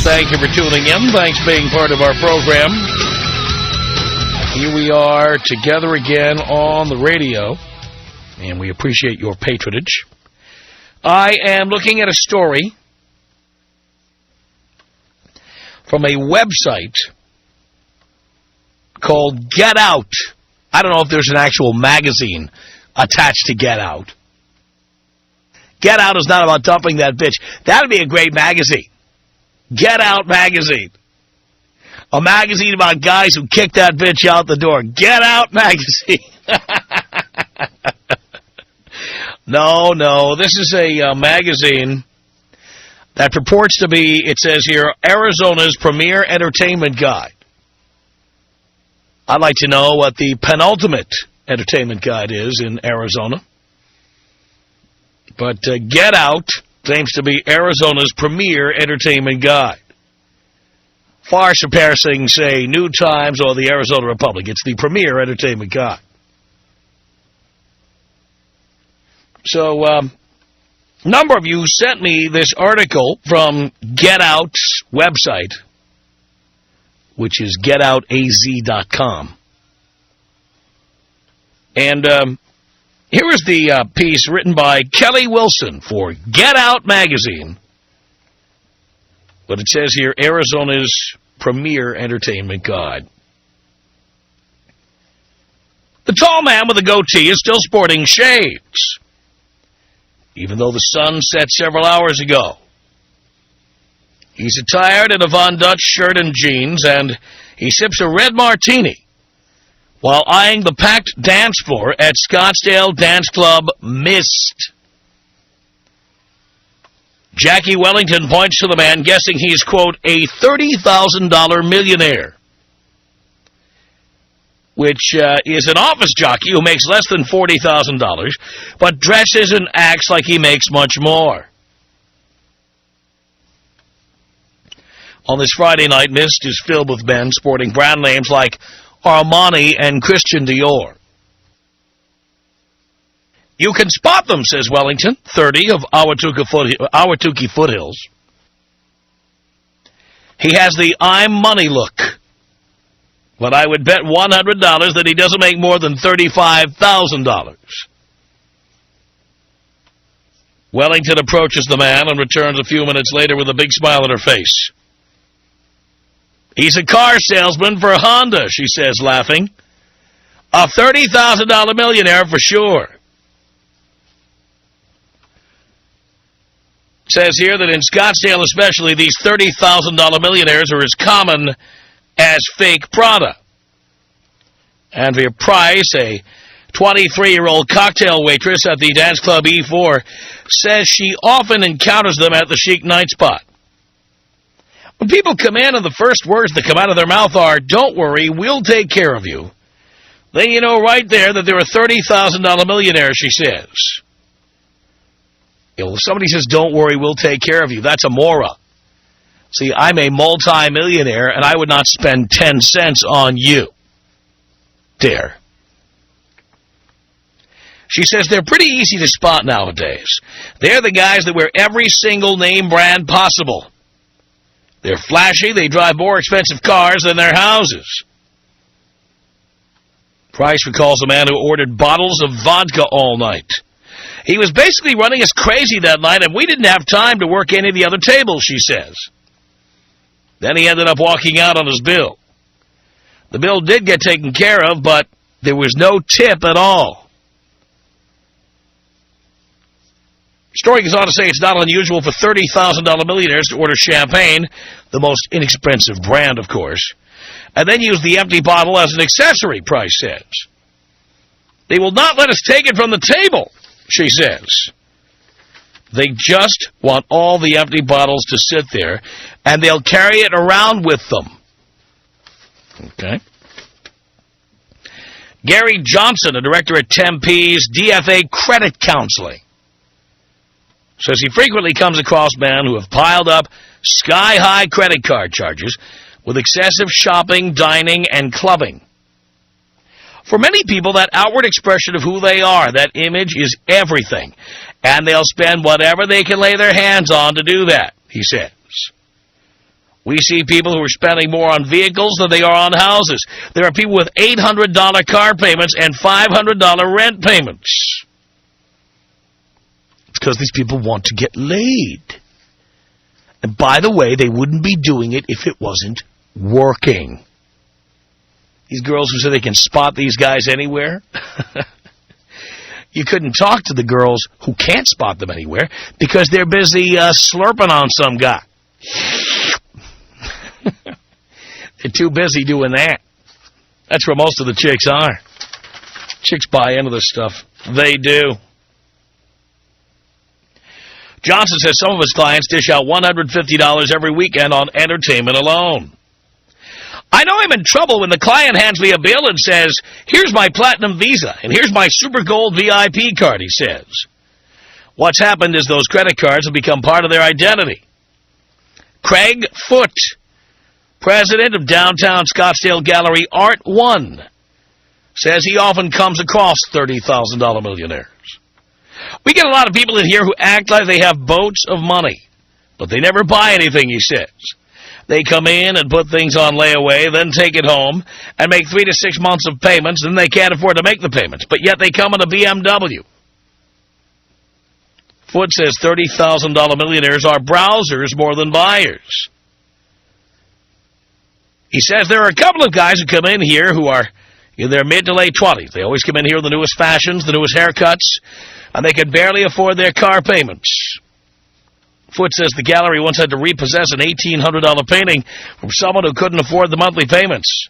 Thank you for tuning in. Thanks for being part of our program. Here we are together again on the radio, and we appreciate your patronage. I am looking at a story from a website called Get Out. I don't know if there's an actual magazine attached to Get Out. Get Out is not about dumping that bitch. That would be a great magazine. Get Out magazine. A magazine about guys who kick that bitch out the door. Get Out magazine. No. This is a magazine that purports to be, it says here, Arizona's premier entertainment guide. I'd like to know what the penultimate entertainment guide is in Arizona. But Get Out claims to be Arizona's premier entertainment guide. Far surpassing, say, New Times or the Arizona Republic. It's the premier entertainment guide. So, a number of you sent me this article from Get Out's website, which is getoutaz.com. And here is the piece written by Kelly Wilson for Get Out magazine. But it says here, Arizona's premier entertainment guide. The tall man with a goatee is still sporting shades, even though the sun set several hours ago. He's attired in a Von Dutch shirt and jeans, and he sips a red martini while eyeing the packed dance floor at Scottsdale Dance Club Mist. Jackie Wellington points to the man, guessing he's, quote, a $30,000 millionaire, which is an office jockey who makes less than $40,000, but dresses and acts like he makes much more. On this Friday night, Mist is filled with men sporting brand names like Armani and Christian Dior. You can spot them, says Wellington, 30 of Ahwatukee Foothills. He has the I'm money look, but I would bet $100 that he doesn't make more than $35,000. Wellington approaches the man and returns a few minutes later with a big smile on her face. He's a car salesman for Honda, she says, laughing. A $30,000 millionaire for sure. It says here that in Scottsdale especially, these $30,000 millionaires are as common as fake Prada. Andrea Price, a 23-year-old cocktail waitress at the dance club E4, says she often encounters them at the chic night spot. When people come in and the first words that come out of their mouth are, don't worry, we'll take care of you, then you know right there that they're a $30,000 millionaire, she says. You know, if somebody says, don't worry, we'll take care of you, that's a mora. See, I'm a multi-millionaire, and I would not spend 10 cents on you. Dare. She says they're pretty easy to spot nowadays. They're the guys that wear every single name brand possible. They're flashy, they drive more expensive cars than their houses. Price recalls a man who ordered bottles of vodka all night. He was basically running us crazy that night, and we didn't have time to work any of the other tables, she says. Then he ended up walking out on his bill. The bill did get taken care of, but there was no tip at all. Story goes on to say it's not unusual for $30,000 millionaires to order champagne, the most inexpensive brand, of course, and then use the empty bottle as an accessory, Price says. They will not let us take it from the table, she says. They just want all the empty bottles to sit there, and they'll carry it around with them. Okay. Gary Johnson, a director at Tempe's DFA Credit Counseling, says he frequently comes across men who have piled up sky-high credit card charges with excessive shopping, dining, and clubbing. For many people, that outward expression of who they are, that image, is everything, and they'll spend whatever they can lay their hands on to do that, he says. We see people who are spending more on vehicles than they are on houses. There are people with $800 car payments and $500 rent payments. It's because these people want to get laid. And by the way, they wouldn't be doing it if it wasn't working. These girls who say they can spot these guys anywhere. You couldn't talk to the girls who can't spot them anywhere because they're busy slurping on some guy. They're too busy doing that. That's where most of the chicks are. Chicks buy into this stuff. They do. Johnson says some of his clients dish out $150 every weekend on entertainment alone. I know I'm in trouble when the client hands me a bill and says, here's my Platinum Visa and here's my Super Gold VIP card, he says. What's happened is those credit cards have become part of their identity. Craig Foote, president of Downtown Scottsdale Gallery Art One, says he often comes across $30,000 millionaires. We get a lot of people in here who act like they have boats of money, but they never buy anything, he says. They come in and put things on layaway, then take it home, and make 3 to 6 months of payments, and they can't afford to make the payments, but yet they come in a BMW. Foote says $30,000 millionaires are browsers more than buyers. He says there are a couple of guys who come in here who are in their mid to late 20s. They always come in here with the newest fashions, the newest haircuts, and they can barely afford their car payments. Foote says the gallery once had to repossess an $1,800 painting from someone who couldn't afford the monthly payments.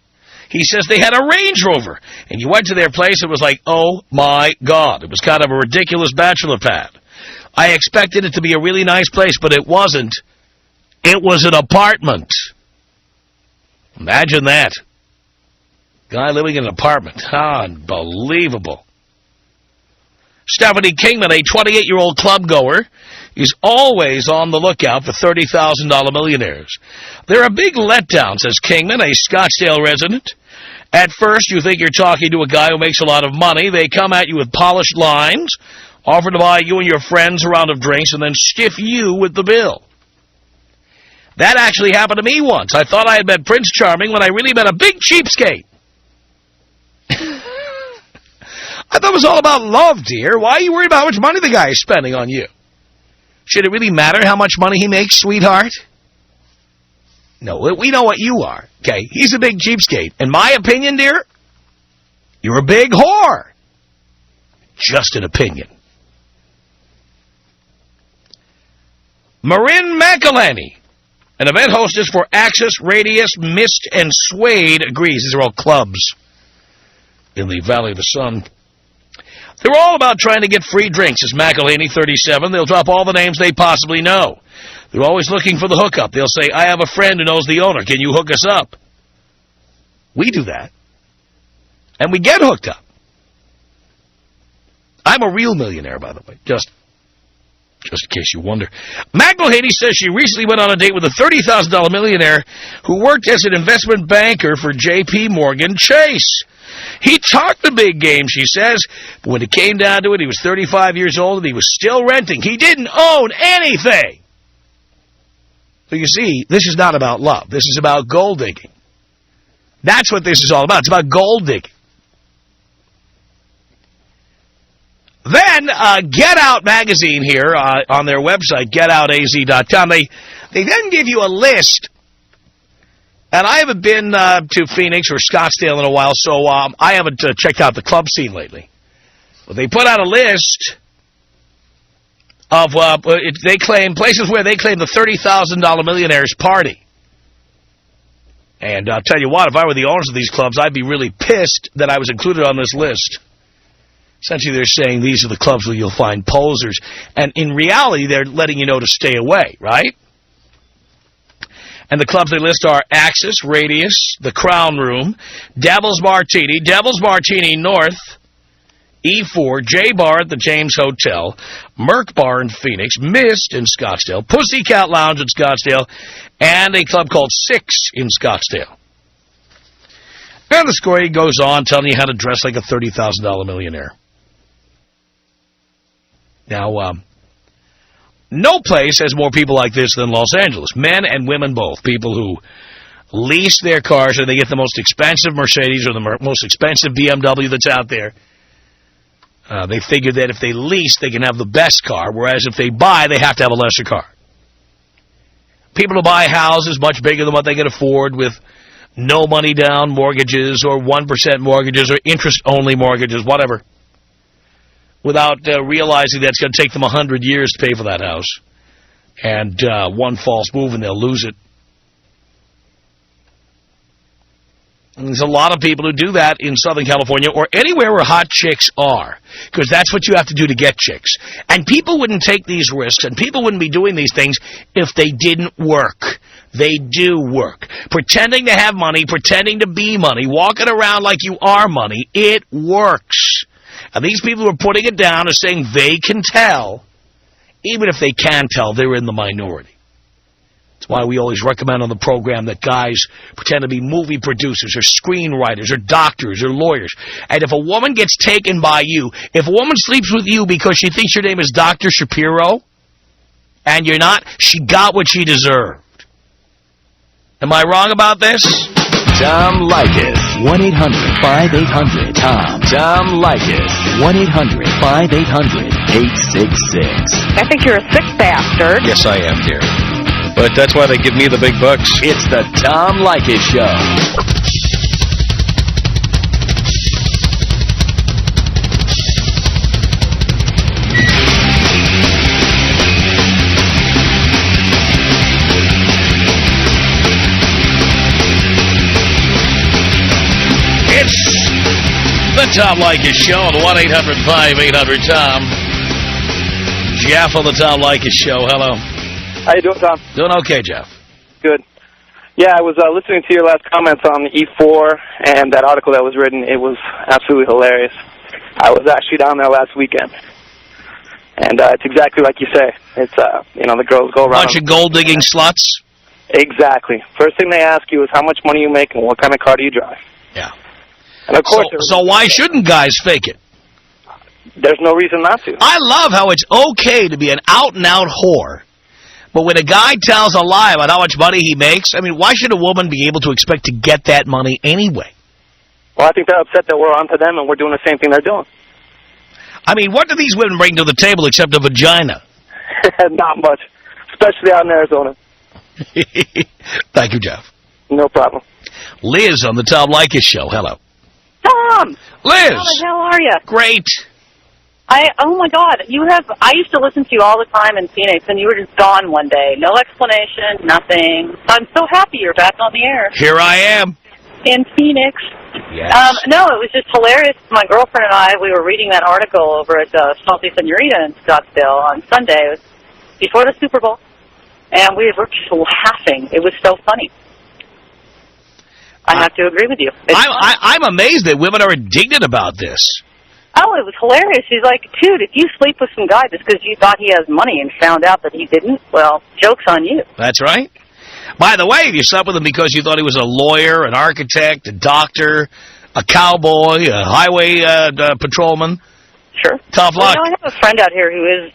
He says they had a Range Rover, and you went to their place, it was like, oh my God. It was kind of a ridiculous bachelor pad. I expected it to be a really nice place, but it wasn't. It was an apartment. Imagine that. Guy living in an apartment. Unbelievable. Stephanie Kingman, a 28-year-old club goer, is always on the lookout for $30,000 millionaires. They're a big letdown, says Kingman, a Scottsdale resident. At first, you think you're talking to a guy who makes a lot of money. They come at you with polished lines, offer to buy you and your friends a round of drinks, and then stiff you with the bill. That actually happened to me once. I thought I had met Prince Charming when I really met a big cheapskate. I thought it was all about love, dear. Why are you worried about how much money the guy is spending on you? Should it really matter how much money he makes, sweetheart? No, we know what you are, okay? He's a big cheapskate. In my opinion, dear, you're a big whore. Just an opinion. Marin McElhenney, an event hostess for Axis, Radius, Mist, and Suede, agrees. These are all clubs in the Valley of the Sun. They're all about trying to get free drinks, says McElhenney, 37. They'll drop all the names they possibly know. They're always looking for the hookup. They'll say, I have a friend who knows the owner. Can you hook us up? We do that. And we get hooked up. I'm a real millionaire, by the way, just in case you wonder. McElhenney says she recently went on a date with a $30,000 millionaire who worked as an investment banker for J.P. Morgan Chase. He talked the big game, she says, but when it came down to it, he was 35 years old and he was still renting. He didn't own anything. So you see, this is not about love. This is about gold digging. That's what this is all about. It's about gold digging. Then, Get Out magazine here on their website, getoutaz.com, they then give you a list. And I haven't been to Phoenix or Scottsdale in a while, so I haven't checked out the club scene lately. But they put out a list of, they claim, places where they claim the $30,000 millionaires party. And I'll tell you what, if I were the owners of these clubs, I'd be really pissed that I was included on this list. Essentially, they're saying these are the clubs where you'll find posers. And in reality, they're letting you know to stay away, right? And the clubs they list are Axis, Radius, the Crown Room, Devil's Martini North, E4, J Bar at the James Hotel, Merc Bar in Phoenix, Mist in Scottsdale, Pussycat Lounge in Scottsdale, and a club called Six in Scottsdale. And the story goes on telling you how to dress like a $30,000 millionaire. Now, No place has more people like this than Los Angeles. Men and women both. People who lease their cars and they get the most expensive Mercedes or the most expensive BMW that's out there. They figure that if they lease, they can have the best car, whereas if they buy, they have to have a lesser car. People who buy houses much bigger than what they can afford with no money down mortgages or 1% mortgages or interest-only mortgages, whatever, without realizing that it's going to take them 100 years to pay for that house. And one false move and they'll lose it. And there's a lot of people who do that in Southern California or anywhere where hot chicks are, because that's what you have to do to get chicks. And people wouldn't take these risks, and people wouldn't be doing these things if they didn't work. They do work. Pretending to have money, pretending to be money, walking around like you are money, it works. And these people who are putting it down are saying they can tell. Even if they can tell, they're in the minority. That's why we always recommend on the program that guys pretend to be movie producers or screenwriters or doctors or lawyers. And if a woman gets taken by you, if a woman sleeps with you because she thinks your name is Dr. Shapiro and you're not, she got what she deserved. Am I wrong about this? Tom Leykis. 1-800-5800-TOM. Tom Leykis. 1-800-5800-866. I think you're a sick bastard. Yes, I am, dear. But that's why they give me the big bucks. It's the Tom Leykis Show. It's the Tom Leykis Show on 1-800-5800-TOM. Jeff on the Tom Leykis Show. Hello. How you doing, Tom? Doing okay, Jeff. Good. Yeah, I was listening to your last comments on the E4 and that article that was written. It was absolutely hilarious. I was actually down there last weekend. And it's exactly like you say. It's, the girls go around. Bunch of gold-digging sluts? Exactly. First thing they ask you is how much money you make and what kind of car do you drive. Yeah. And of course... So why shouldn't guys fake it? There's no reason not to. I love how it's okay to be an out-and-out whore. But when a guy tells a lie about how much money he makes, I mean, why should a woman be able to expect to get that money anyway? Well, I think they're upset that we're onto them and we're doing the same thing they're doing. I mean, what do these women bring to the table except a vagina? Not much, especially out in Arizona. Thank you, Jeff. No problem. Liz on the Tom Leykis Show. Hello. Tom! Liz! How the hell are you? Great. Oh my God, I used to listen to you all the time in Phoenix, and you were just gone one day. No explanation, nothing. I'm so happy you're back on the air. Here I am. In Phoenix. Yes. No, it was just hilarious. My girlfriend and I, we were reading that article over at Salty Senorita in Scottsdale on Sunday. It was before the Super Bowl, and we were just laughing. It was so funny. I have to agree with you. I'm amazed that women are indignant about this. Oh, it was hilarious. He's like, dude, if you sleep with some guy just because you thought he has money and found out that he didn't, well, joke's on you. That's right. By the way, if you slept with him because you thought he was a lawyer, an architect, a doctor, a cowboy, a highway patrolman, sure. Tough luck. I have a friend out here who is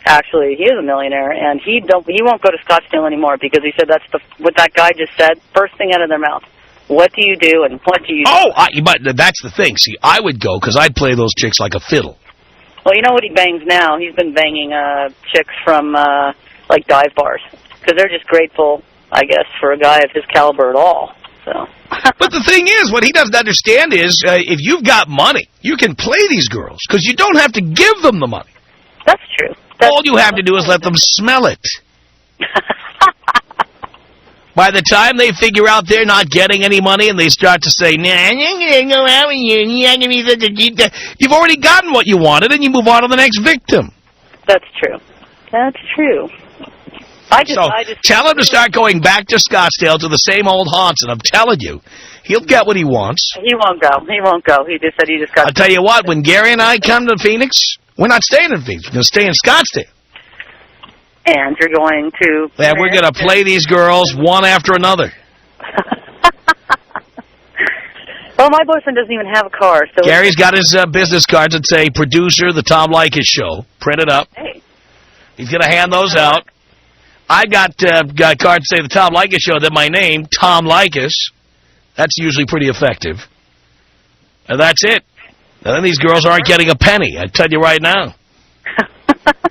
he is a millionaire, and he won't go to Scottsdale anymore because he said what that guy just said, first thing out of their mouth. What do you do and what do you do? Oh, but that's the thing. See, I would go because I'd play those chicks like a fiddle. Well, you know what he bangs now? He's been banging chicks from, like, dive bars. Because they're just grateful, I guess, for a guy of his caliber at all. So. But the thing is, what he doesn't understand is, if you've got money, you can play these girls because you don't have to give them the money. That's true. All you have to do is let them smell it. By the time they figure out they're not getting any money and they start to say, nah, I'm not going to go out with you, and you're not going to be such a deep guy, you've already gotten what you wanted and you move on to the next victim. That's true. That's true. I just tell him to start going back to Scottsdale to the same old haunts, and I'm telling you, he'll get what he wants. He won't go. He won't go. He just said he just got... I'll tell you what, when Gary and I come to Phoenix, we're not staying in Phoenix. We're going to stay in Scottsdale. And you're going to... Yeah, we're going to play these girls one after another. Well, my boyfriend doesn't even have a car, so... Gary's got his business cards that say, producer, the Tom Leykis Show. Print it up. Hey. He's going to hand those out. I got cards say the Tom Leykis Show, then my name, Tom Leykis. That's usually pretty effective. And that's it. And then these girls aren't getting a penny, I tell you right now.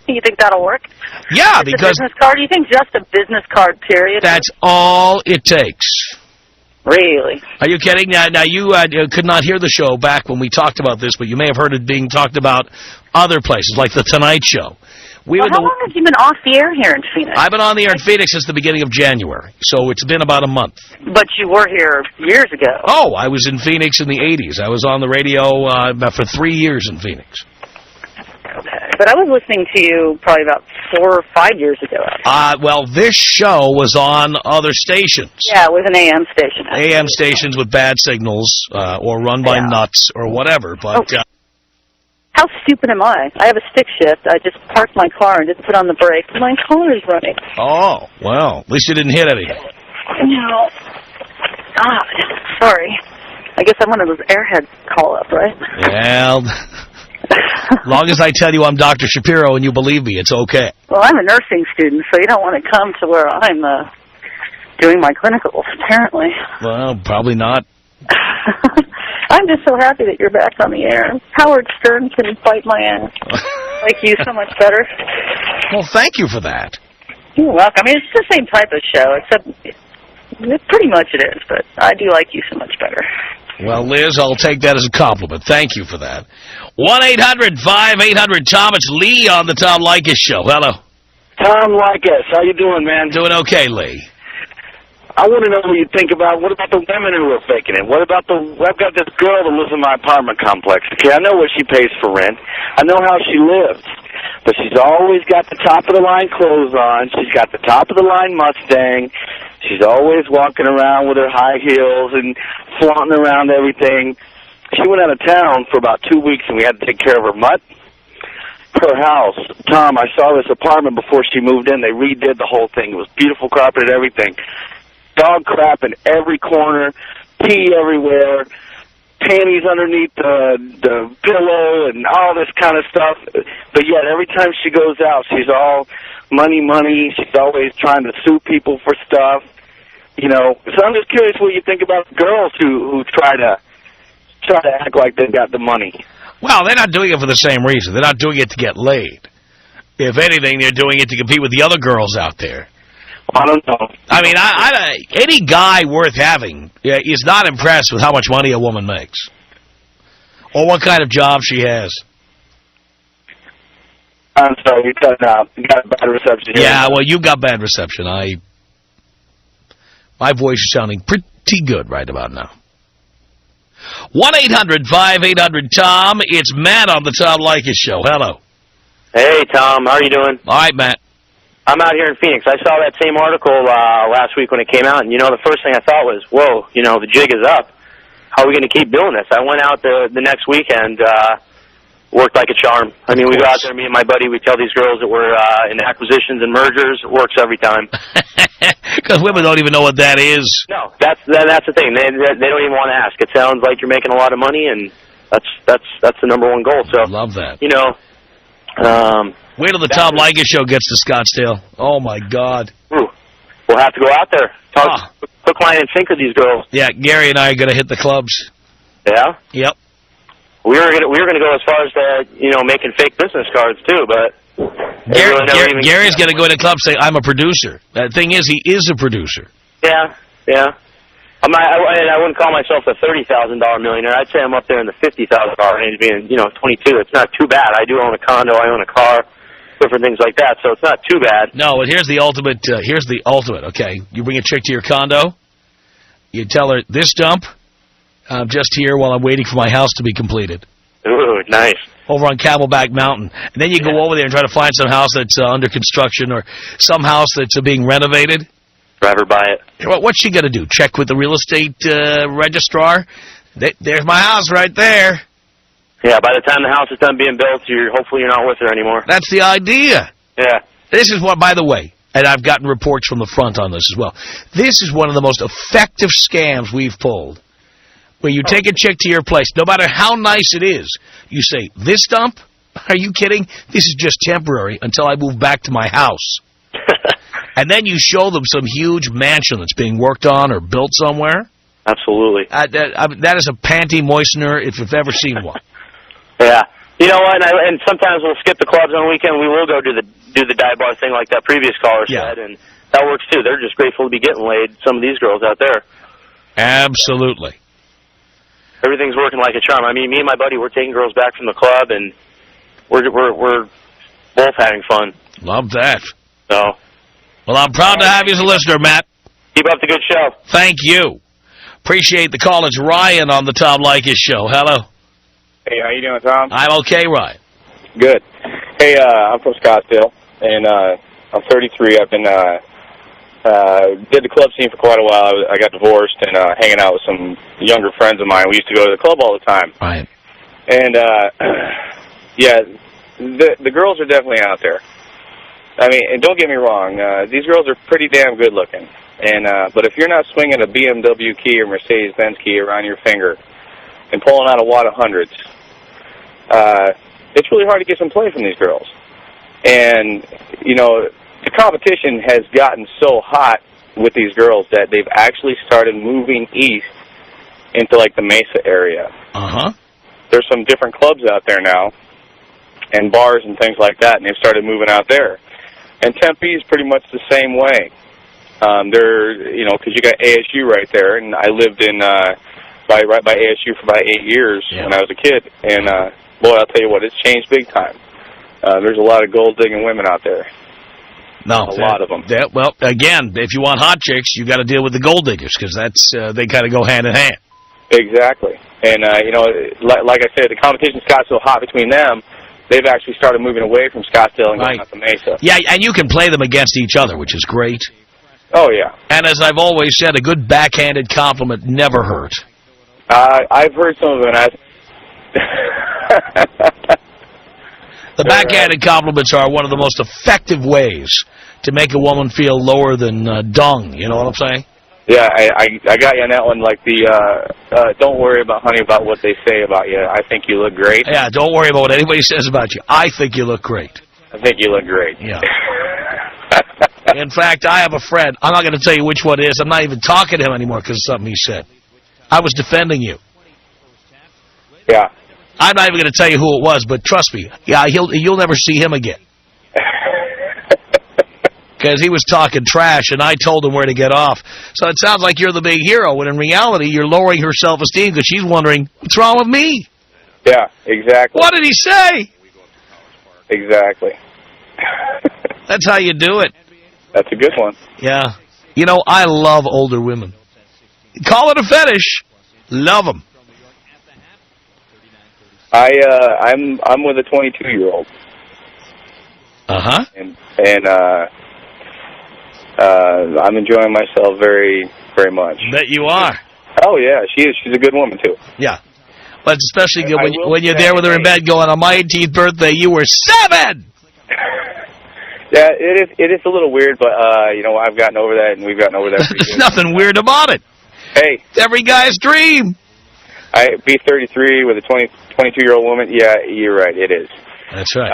You think that'll work? Yeah, Just because a business card? You think just a business card, period? that's all it takes. Really? Are you kidding? Now you could not hear the show back when we talked about this, but you may have heard it being talked about other places, like The Tonight Show. How long have you been off the air here in Phoenix? I've been on the air in Phoenix since the beginning of January, so it's been about a month. But you were here years ago. Oh, I was in Phoenix in the 80s. I was on the radio for 3 years in Phoenix. Okay. But I was listening to you probably about 4 or 5 years ago. Well, this show was on other stations. Yeah, it was an AM station. AM stations with bad signals or run by nuts or whatever. But how stupid am I? I have a stick shift. I just parked my car and just put on the brakes. My car is running. Oh, well, at least you didn't hit anything. No. God, sorry. I guess I'm one of those airheads call up, right? Well, as long as I tell you I'm Dr. Shapiro and you believe me, it's okay. Well, I'm a nursing student, so you don't want to come to where I'm doing my clinicals, apparently. Well, probably not. I'm just so happy that you're back on the air. Howard Stern can fight my ass. Like you so much better. Well, thank you for that. You're welcome. I mean, it's the same type of show, except pretty much it is, but I do like you so much better. Well, Liz, I'll take that as a compliment. Thank you for that. 1-800-5800-TOM. It's Lee on the Tom Leykis Show. Hello. Tom Leykis, how you doing, man? Doing okay, Lee. I want to know what you think about, what about the women who are faking it? What about I've got this girl that lives in my apartment complex. Okay, I know what she pays for rent. I know how she lives. But she's always got the top-of-the-line clothes on. She's got the top-of-the-line Mustang. She's always walking around with her high heels and flaunting around everything. She went out of town for about 2 weeks, and we had to take care of her mutt. Her house. Tom, I saw this apartment before she moved in. They redid the whole thing. It was beautiful, carpeted, everything. Dog crap in every corner, pee everywhere, panties underneath the pillow and all this kind of stuff. But yet every time she goes out, she's all money. She's always trying to sue people for stuff. You know, so I'm just curious what you think about girls who try to act like they've got the money. Well, they're not doing it for the same reason. They're not doing it to get laid. If anything, they're doing it to compete with the other girls out there. I don't know. I mean, any guy worth having is not impressed with how much money a woman makes or what kind of job she has. I'm sorry, you're cutting out. You got bad reception here. Yeah, well, you got bad reception. My voice is sounding pretty good right about now. 1-800-5800-TOM. It's Matt on the Tom Leykis Show. Hello. Hey, Tom. How are you doing? All right, Matt. I'm out here in Phoenix. I saw that same article last week when it came out, and, you know, the first thing I thought was, whoa, you know, the jig is up. How are we going to keep doing this? I went out the next weekend, worked like a charm. I mean, we go out there, me and my buddy, we tell these girls that we're in acquisitions and mergers. It works every time. Because women don't even know what that is. No, that's the thing. They don't even want to ask. It sounds like you're making a lot of money, and that's the number one goal. So love that. You know. Wait till the Tom Leykis Show gets to Scottsdale. Oh, my God. Ooh, we'll have to go out there. Talk hook, line, and sinker these girls. Yeah, Gary and I are going to hit the clubs. Yeah? Yep. We were gonna go as far as making fake business cards too, but Gary's going to go in the club and say, I'm a producer. The thing is, he is a producer. Yeah. I wouldn't call myself a $30,000 millionaire. I'd say I'm up there in the $50,000 range, being 22. It's not too bad. I do own a condo. I own a car, different things like that. So it's not too bad. No, but here's the ultimate. Okay, you bring a chick to your condo. You tell her, this dump, I'm just here while I'm waiting for my house to be completed. Ooh, nice. Over on Camelback Mountain. And then you go over there and try to find some house that's under construction or some house that's being renovated. Drive her by it. What's she going to do? Check with the real estate registrar? There's my house right there. Yeah, by the time the house is done being built, hopefully you're not with her anymore. That's the idea. Yeah. This is what, by the way, and I've gotten reports from the front on this as well, this is one of the most effective scams we've pulled. Where you take a chick to your place, no matter how nice it is, you say, this dump? Are you kidding? This is just temporary until I move back to my house. and then you show them some huge mansion that's being worked on or built somewhere. Absolutely. That is a panty moistener if you've ever seen one. Yeah. You know what? And sometimes we'll skip the clubs on the weekend. We will go do the dive bar thing like that previous caller said, and that works too. They're just grateful to be getting laid. Some of these girls out there. Absolutely. Everything's working like a charm. I mean, me and my buddy, we're taking girls back from the club, and we're both having fun. Love that. So. Well, I'm proud to have you as a listener, Matt. Keep up the good show. Thank you. Appreciate the call. It's Ryan on the Tom Leykis show. Hello. Hey, how you doing, Tom? I'm okay, Ryan. Good. Hey, I'm from Scottsdale, and I'm 33. I've been did the club scene for quite a while. I got divorced and hanging out with some younger friends of mine. We used to go to the club all the time. Right. And yeah, the girls are definitely out there. I mean, and don't get me wrong, these girls are pretty damn good looking. And but if you're not swinging a BMW key or Mercedes-Benz key around your finger and pulling out a wad of hundreds, it's really hard to get some play from these girls. And, you know, the competition has gotten so hot with these girls that they've actually started moving east into, like, the Mesa area. Uh-huh. There's some different clubs out there now and bars and things like that, and they've started moving out there. And Tempe is pretty much the same way. They're, you know, because you got ASU right there, and I lived in right by ASU for about 8 years when I was a kid. And, boy, I'll tell you what, it's changed big time. There's a lot of gold-digging women out there. No, a lot of them. Well, again, if you want hot chicks, you got to deal with the gold diggers because that's they kind of go hand in hand. Exactly. And, you know, like I said, the competition's got so hot between them, they've actually started moving away from Scottsdale and going out to Mesa. Yeah, and you can play them against each other, which is great. Oh, yeah. And as I've always said, a good backhanded compliment never hurts. I've heard some of them. The backhanded compliments are one of the most effective ways to make a woman feel lower than dung. You know what I'm saying? Yeah, I got you on that one. Like don't worry about, honey, about what they say about you. I think you look great. Yeah, don't worry about what anybody says about you. I think you look great. I think you look great. Yeah. In fact, I have a friend. I'm not going to tell you which one it is. I'm not even talking to him anymore because of something he said. I was defending you. Yeah. I'm not even going to tell you who it was, but trust me, yeah, you'll never see him again. Because he was talking trash, and I told him where to get off. So it sounds like you're the big hero, when in reality, you're lowering her self-esteem because she's wondering, what's wrong with me? Yeah, exactly. What did he say? Exactly. That's how you do it. That's a good one. Yeah. You know, I love older women. Call it a fetish. Love them. I'm with a 22-year-old. Uh-huh. And I'm enjoying myself very, very much. Bet you are. Oh, yeah, she is. She's a good woman, too. Yeah. But it's especially good when you're there with her in bed going, on my 18th birthday, you were 7! Yeah, it is a little weird, but, you know, I've gotten over that, and we've gotten over that pretty There's good. nothing weird about it. Hey. It's every guy's dream. I be 33 with a 22-year-old woman. Yeah, you're right. It is. That's right.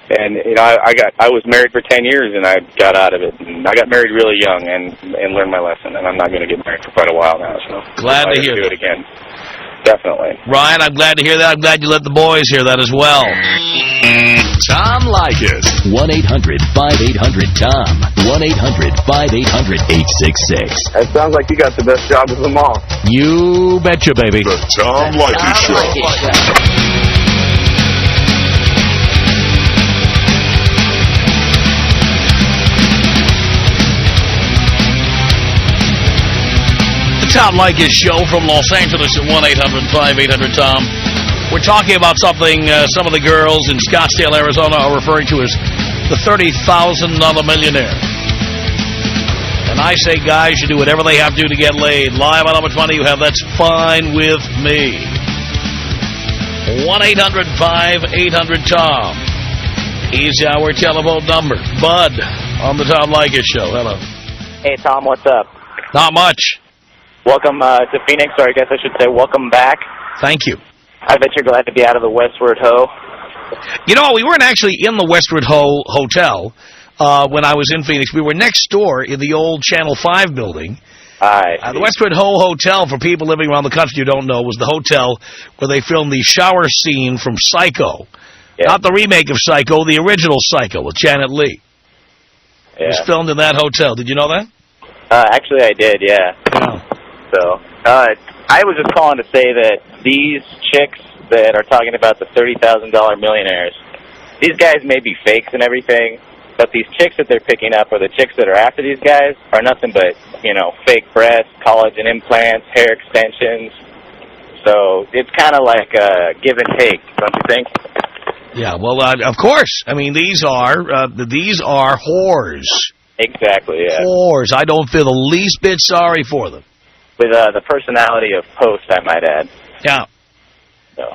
And you know, I was married for 10 years, and I got out of it. And I got married really young, and learned my lesson. And I'm not going to get married for quite a while now. So glad to hear do that. it again. Definitely. Ryan, I'm glad to hear that. I'm glad you let the boys hear that as well. Tom Leykis. 1-800-5800-TOM. 1-800-5800-866. That sounds like you got the best job of them all. You betcha, baby. The Tom Leykis Show. Tom Leykis show from Los Angeles at 1-800-5800-TOM. We're talking about something some of the girls in Scottsdale, Arizona are referring to as the $30,000 millionaire. And I say, guys, you do whatever they have to do to get laid. Lie about how much money you have, that's fine with me. 1-800-5800-TOM is our telephone number. Bud on the Tom Leykis show. Hello. Hey, Tom, what's up? Not much. Welcome to Phoenix, or I guess I should say welcome back. Thank you. I bet you're glad to be out of the Westward Ho. You know, we weren't actually in the Westward Ho Hotel. when I was in Phoenix. We were next door in the old Channel 5 building. The Westwood Ho Hotel, for people living around the country who don't know, was the hotel where they filmed the shower scene from Psycho. Yeah. Not the remake of Psycho, the original Psycho with Janet Leigh. Yeah. It was filmed in that hotel. Did you know that? Actually, I did, yeah. Wow. So, I was just calling to say that these chicks that are talking about the $30,000 millionaires, these guys may be fakes and everything, but these chicks that they're picking up, or the chicks that are after these guys, are nothing but, fake breasts, collagen implants, hair extensions. So it's kind of like a give and take, don't you think? Yeah, well, of course. I mean, these are whores. Exactly, yeah. Whores. I don't feel the least bit sorry for them. With the personality of Post, I might add. Yeah.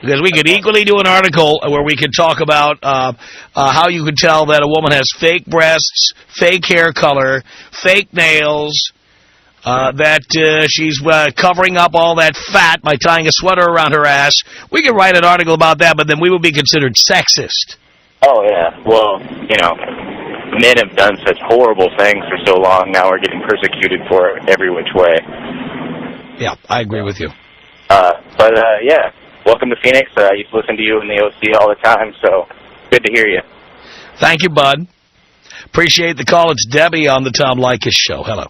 Because we could equally do an article where we could talk about how you could tell that a woman has fake breasts, fake hair color, fake nails, that she's covering up all that fat by tying a sweater around her ass. We could write an article about that, but then we would be considered sexist. Oh, yeah. Well, men have done such horrible things for so long, now we're getting persecuted for it every which way. Yeah, I agree with you. Yeah. Welcome to Phoenix. I used to listen to you in the OC all the time, so good to hear you. Thank you, bud. Appreciate the call. It's Debbie on the Tom Leykis Show. Hello.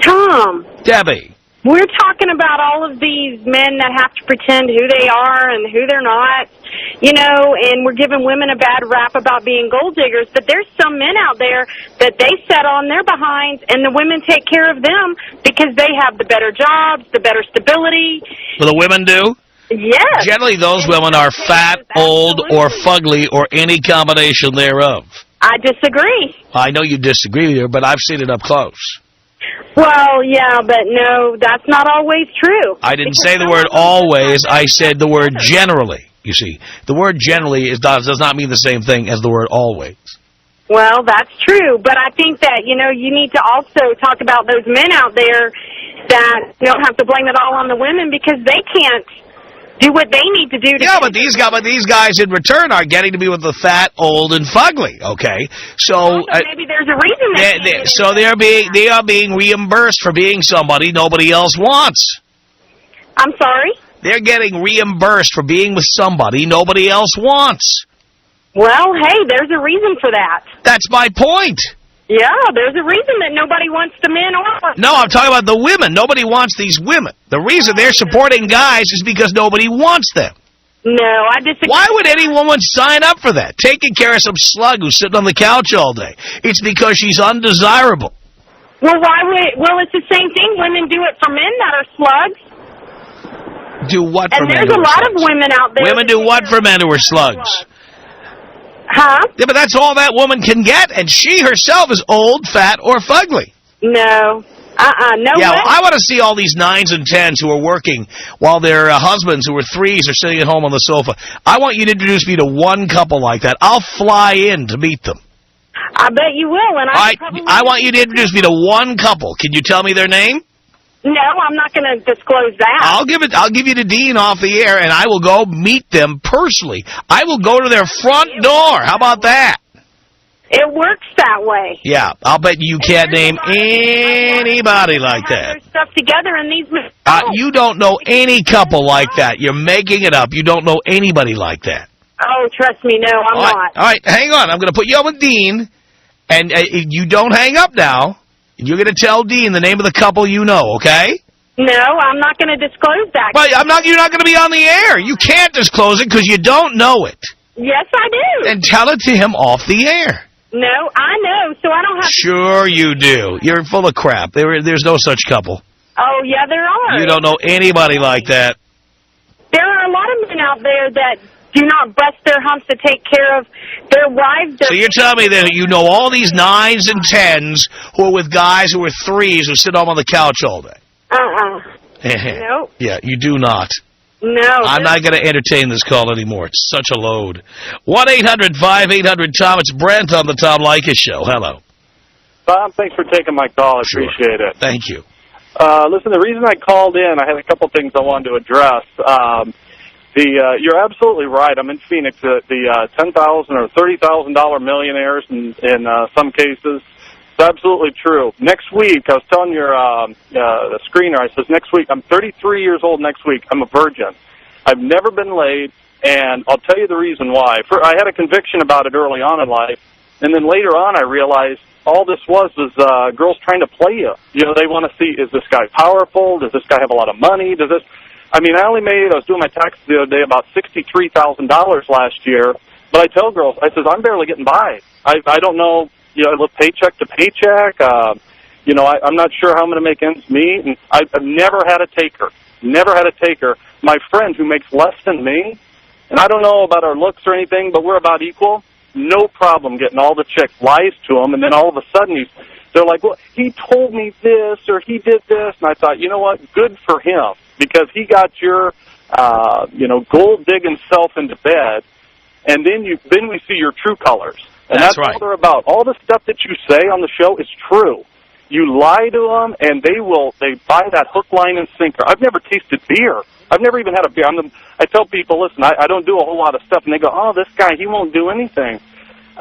Tom. Debbie. We're talking about all of these men that have to pretend who they are and who they're not, and we're giving women a bad rap about being gold diggers, but there's some men out there that they set on their behinds, and the women take care of them because they have the better jobs, the better stability. Well, the women do? Yes. Generally, those women are fat, old, or fugly, or any combination thereof. I disagree. I know you disagree with her, but I've seen it up close. Well, yeah, but no, that's not always true. I didn't say the word always. I said the word generally. You see, the word generally does not mean the same thing as the word always. Well, that's true, but I think that, you need to also talk about those men out there that don't have to blame it all on the women because they can't do what they need to do. But these guys in return are getting to be with the fat, old, and fugly. Okay, so maybe there's a reason. They are being reimbursed for being somebody nobody else wants. I'm sorry? They're getting reimbursed for being with somebody nobody else wants. Well, hey, there's a reason for that. That's my point. Yeah, there's a reason that nobody wants the men or... No, I'm talking about the women. Nobody wants these women. The reason they're supporting guys is because nobody wants them. No, I disagree. Why would any woman sign up for that? Taking care of some slug who's sitting on the couch all day. It's because she's undesirable. Well, it's the same thing. Women do it for men that are slugs. Do what for men? And there's a lot of women out there... Women do what for men who are slugs? Huh? Yeah, but that's all that woman can get, and she herself is old, fat, or fugly. No. No yeah, way. Well, I want to see all these 9s and 10s who are working while their husbands who are 3s are sitting at home on the sofa. I want you to introduce me to one couple like that. I'll fly in to meet them. I bet you will. And I want you to introduce me to one couple. Can you tell me their name? No, I'm not going to disclose that. I'll give you to Dean off the air, and I will go meet them personally. I will go to their front door. How about that? It works that way. Yeah, I'll bet you can't name anybody like that. Their stuff together in these. You don't know any couple like that. You're making it up. You don't know anybody like that. Oh, trust me, no, I'm not. All right, hang on. I'm going to put you on with Dean, and you don't hang up now. You're going to tell Dean the name of the couple you know, okay? No, I'm not going to disclose that. But you're not going to be on the air. You can't disclose it because you don't know it. Yes, I do. And tell it to him off the air. No, I know, so I don't have to... Sure you do. You're full of crap. There's no such couple. Oh, yeah, there are. You don't know anybody like that. There are a lot of men out there that do not bust their humps to take care of their wives. So you're telling me that you know all these 9s and 10s who are with guys who are 3s who sit home on the couch all day? Nope. Yeah, you do not. No. I'm not going to entertain this call anymore. It's such a load. 1-800-5800-TOM. It's Brent on the Tom Leykis Show. Hello. Tom, thanks for taking my call. I appreciate it. Thank you. Listen, the reason I called in, I had a couple things I wanted to address. You're absolutely right. I'm in Phoenix. The $10,000 or $30,000 millionaires in some cases. It's absolutely true. Next week, I was telling the screener, I says, next week, I'm 33 years old next week. I'm a virgin. I've never been laid, and I'll tell you the reason why. I had a conviction about it early on in life, and then later on I realized all this was girls trying to play you. You know, they want to see, is this guy powerful? Does this guy have a lot of money? I was doing my taxes the other day, about $63,000 last year, but I tell girls, I says, I'm barely getting by. I don't know, I live paycheck to paycheck. I'm not sure how I'm going to make ends meet, and I've never had a taker. Never had a taker. My friend who makes less than me, and I don't know about our looks or anything, but we're about equal, no problem getting all the chicks, lies to him, and then all of a sudden they're like, well, he told me this or he did this, and I thought, you know what, good for him, because he got your, gold-digging self into bed, and then we see your true colors. And that's right. All they're about. All the stuff that you say on the show is true. You lie to them, and they buy that hook, line, and sinker. I've never tasted beer. I've never even had a beer. I tell people, listen, I don't do a whole lot of stuff, and they go, oh, this guy, he won't do anything.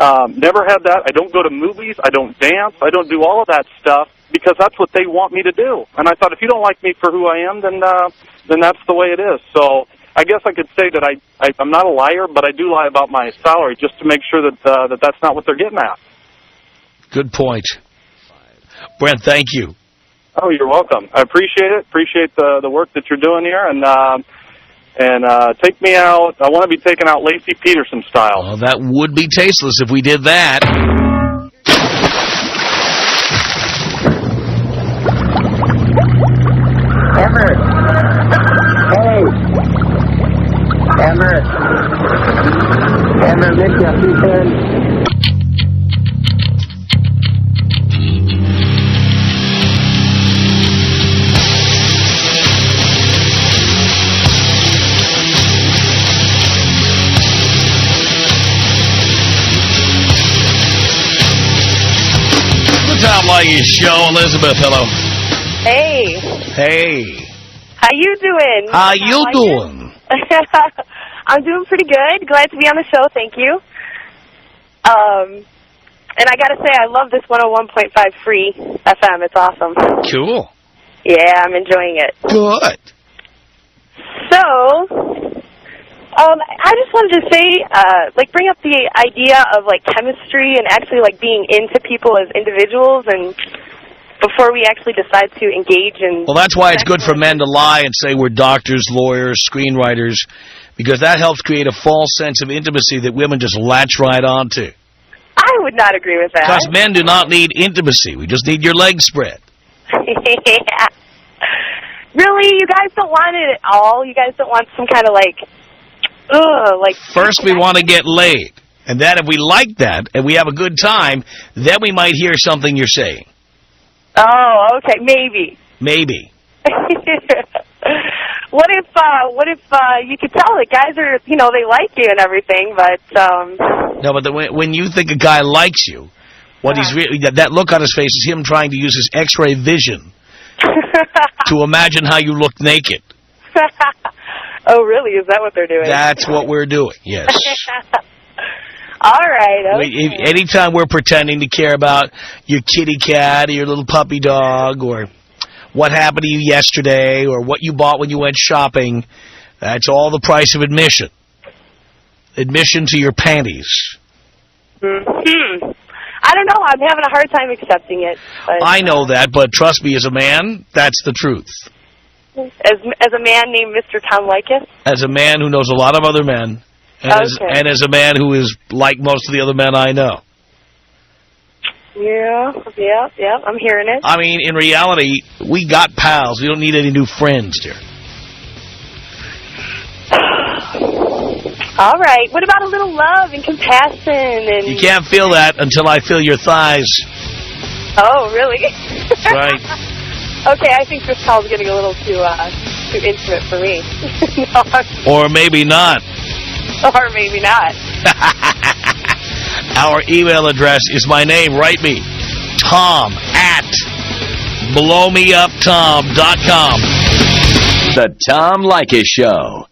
Never had that. I don't go to movies. I don't dance. I don't do all of that stuff because that's what they want me to do. And I thought, if you don't like me for who I am, then that's the way it is. So I guess I could say that I'm not a liar, but I do lie about my salary just to make sure that that's not what they're getting at. Good point. Brent, thank you. Oh, you're welcome. I appreciate it. Appreciate the work that you're doing here, and take me out. I want to be taken out Lacey Peterson style. Well, that would be tasteless if we did that. Amber. Hey. Amber. Amber, miss you. See you soon. Tom Leykis show. Elizabeth, hello. Hey. Hey. How you doing? How you doing? I'm doing pretty good. Glad to be on the show. Thank you. And I got to say, I love this 101.5 free FM. It's awesome. Cool. Yeah, I'm enjoying it. Good. So, I just wanted to say, bring up the idea of, chemistry and actually, being into people as individuals and before we actually decide to engage in... Well, that's why it's good for men to lie and say we're doctors, lawyers, screenwriters, because that helps create a false sense of intimacy that women just latch right onto. I would not agree with that. Because men do not need intimacy. We just need your legs spread. Yeah. Really? You guys don't want it at all? You guys don't want some kind of, First, we want to get laid. And then if we like that and we have a good time, then we might hear something you're saying. Oh, okay. Maybe. Maybe. What if you could tell that guys are, they like you and everything, but... No, but when you think a guy likes you, what he's really... That look on his face is him trying to use his X-ray vision to imagine how you look naked. Oh, really? Is that what they're doing? That's what we're doing, yes. All right. Okay. Anytime we're pretending to care about your kitty cat or your little puppy dog or what happened to you yesterday or what you bought when you went shopping, that's all the price of admission. Admission to your panties. Mm-hmm. I don't know. I'm having a hard time accepting it. But, I know that, but trust me, as a man, that's the truth. As a man named Mr. Tom Leykis? As a man who knows a lot of other men, and as a man who is like most of the other men I know. Yeah, I'm hearing it. I mean, in reality, we got pals. We don't need any new friends, dear. All right. What about a little love and compassion? And you can't feel that until I feel your thighs. Oh, really? That's right. Okay, I think this call's getting a little too intimate for me. No, or maybe not. Or maybe not. Our email address is my name. Write me. Tom@blowmeuptom.com. The Tom Leykis Show.